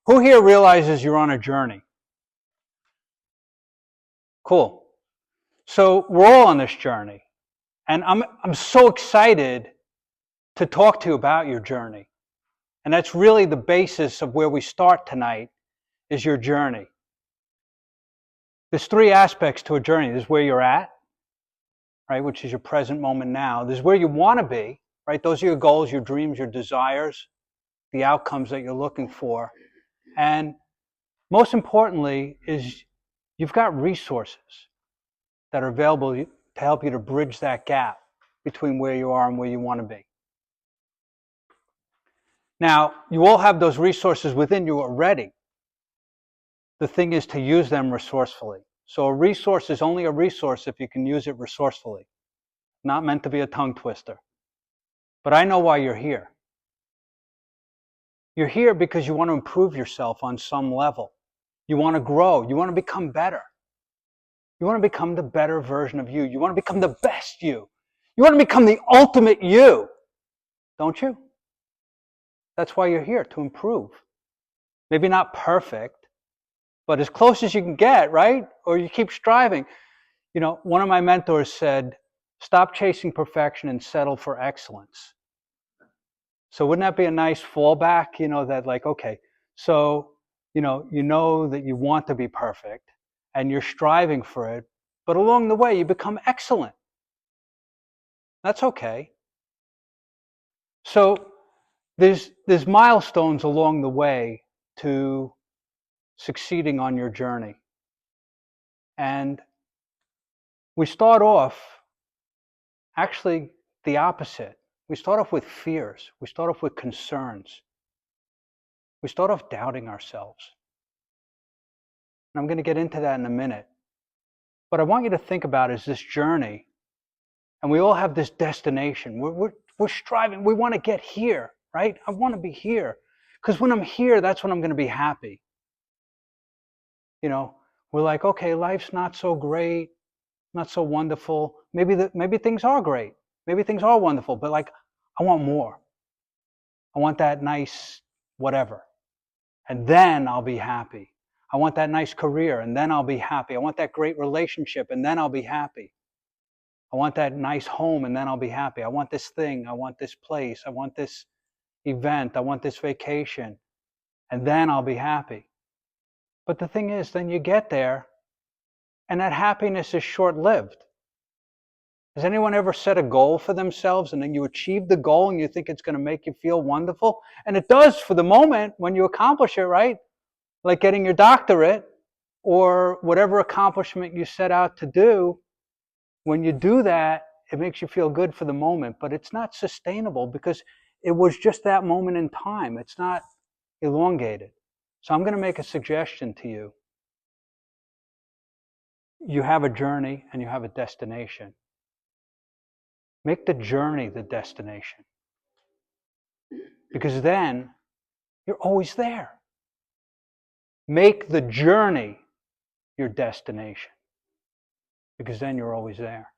Who here realizes you're on a journey? Cool. So we're all on this journey. And I'm so excited to talk to you about your journey. And that's really the basis of where we start tonight, is your journey. There's three aspects to a journey. There's where you're at, right, which is your present moment now. There's where you want to be, right? Those are your goals, your dreams, your desires, the outcomes that you're looking for. And most importantly is you've got resources that are available to help you to bridge that gap between where you are and where you want to be. Now, you all have those resources within you already. The thing is to use them resourcefully. So a resource is only a resource if you can use it resourcefully. Not meant to be a tongue twister. But I know why you're here. You're here because you want to improve yourself on some level. You want to grow. You want to become better. You want to become the better version of you. You want to become the best you. You want to become the ultimate you. Don't you? That's why you're here, to improve. Maybe not perfect, but as close as you can get, right? Or you keep striving. You know, one of my mentors said, stop chasing perfection and settle for excellence. So wouldn't that be a nice fallback? You know, that like, okay, so, you know that you want to be perfect and you're striving for it, but along the way you become excellent. That's okay. So there's milestones along the way to succeeding on your journey. And we start off actually the opposite. We start off with fears. We start off with concerns. We start off doubting ourselves. And I'm going to get into that in a minute. But I want you to think about is this journey. And we all have this destination. We're striving. We want to get here, right? I want to be here. Because when I'm here, that's when I'm going to be happy. You know, we're like, okay, life's not so great, not so wonderful. Maybe things are great. Maybe things are wonderful, but like, I want more. I want that nice whatever. And then I'll be happy. I want that nice career, and then I'll be happy. I want that great relationship, and then I'll be happy. I want that nice home, and then I'll be happy. I want this thing. I want this place. I want this event. I want this vacation, and then I'll be happy. But the thing is, then you get there, and that happiness is short-lived. Has anyone ever set a goal for themselves and then you achieve the goal and you think it's going to make you feel wonderful? And it does for the moment when you accomplish it, right? Like getting your doctorate or whatever accomplishment you set out to do. When you do that, it makes you feel good for the moment, but it's not sustainable because it was just that moment in time. It's not elongated. So I'm going to make a suggestion to you. You have a journey and you have a destination. Make the journey the destination. Because then you're always there. Make the journey your destination. Because then you're always there.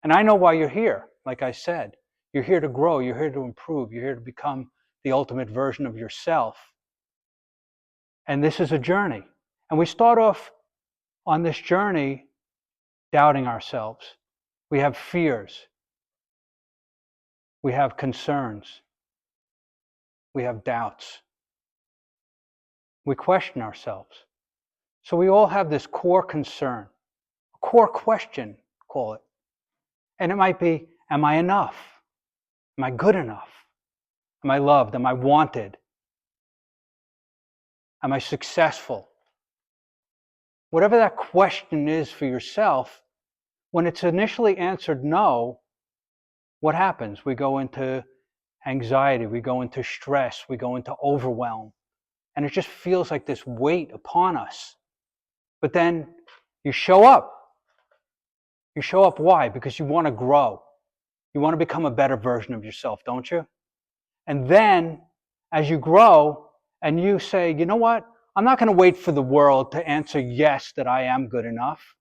And I know why you're here. Like I said, you're here to grow. You're here to improve. You're here to become the ultimate version of yourself. And this is a journey. And we start off on this journey doubting ourselves. We have fears. We have concerns. We have doubts. We question ourselves. So we all have this core concern, a core question, call it. And it might be, am I enough? Am I good enough? Am I loved? Am I wanted? Am I successful? Whatever that question is for yourself, when it's initially answered no, what happens? We go into anxiety, we go into stress, we go into overwhelm. And it just feels like this weight upon us. But then you show up. You show up why? Because you want to grow. You want to become a better version of yourself, don't you? And then as you grow and you say, you know what? I'm not going to wait for the world to answer yes that I am good enough.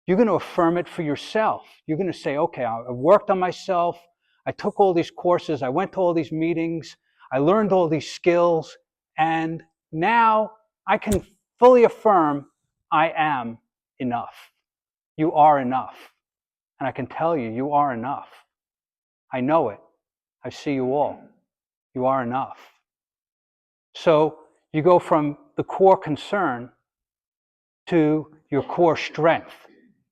You're going to affirm it for yourself. You're going to say, okay, I worked on myself. I took all these courses. I went to all these meetings. I learned all these skills, and now I can fully affirm I am enough. You are enough. And I can tell you, you are enough. I know it. I see you all. You are enough. So you go from the core concern to your core strength.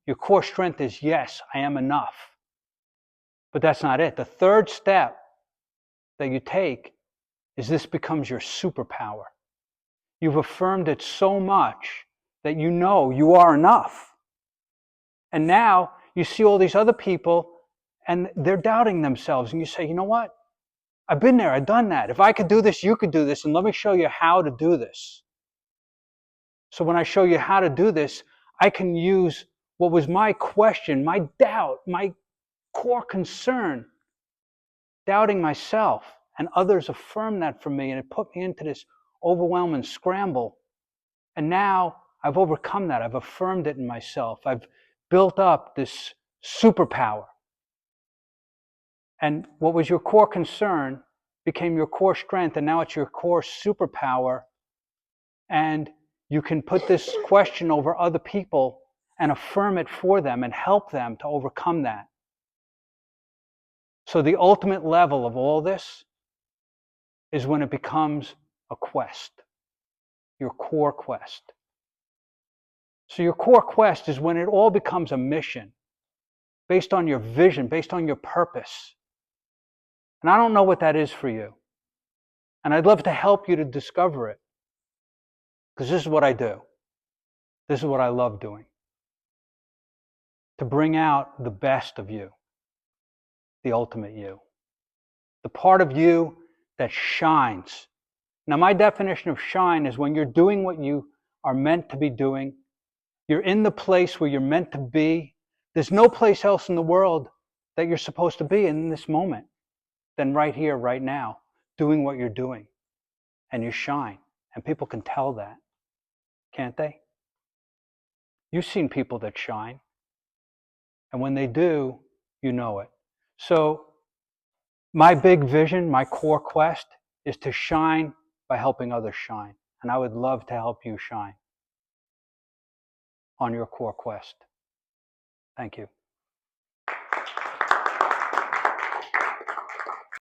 Your core strength is, yes, I am enough. But that's not it. The third step that you take is this becomes your superpower. You've affirmed it so much that you know you are enough. And now you see all these other people and they're doubting themselves. And you say, you know what? I've been there. I've done that. If I could do this, you could do this. And let me show you how to do this. So when I show you how to do this, I can use what was my question, my doubt, my core concern, doubting myself. And others affirmed that for me. And it put me into this overwhelming scramble. And now I've overcome that. I've affirmed it in myself. I've built up this superpower. And what was your core concern became your core strength, and now it's your core superpower. And you can put this question over other people and affirm it for them and help them to overcome that. So the ultimate level of all this is when it becomes a quest, your core quest. So your core quest is when it all becomes a mission based on your vision, based on your purpose. And I don't know what that is for you. And I'd love to help you to discover it. Because this is what I do. This is what I love doing. To bring out the best of you, the ultimate you. The part of you that shines. Now, my definition of shine is when you're doing what you are meant to be doing. You're in the place where you're meant to be. There's no place else in the world that you're supposed to be in this moment than right here, right now, doing what you're doing. And you shine. And people can tell that, can't they? You've seen people that shine. And when they do, you know it. So my big vision, my core quest is to shine by helping others shine. And I would love to help you shine on your core quest. Thank you.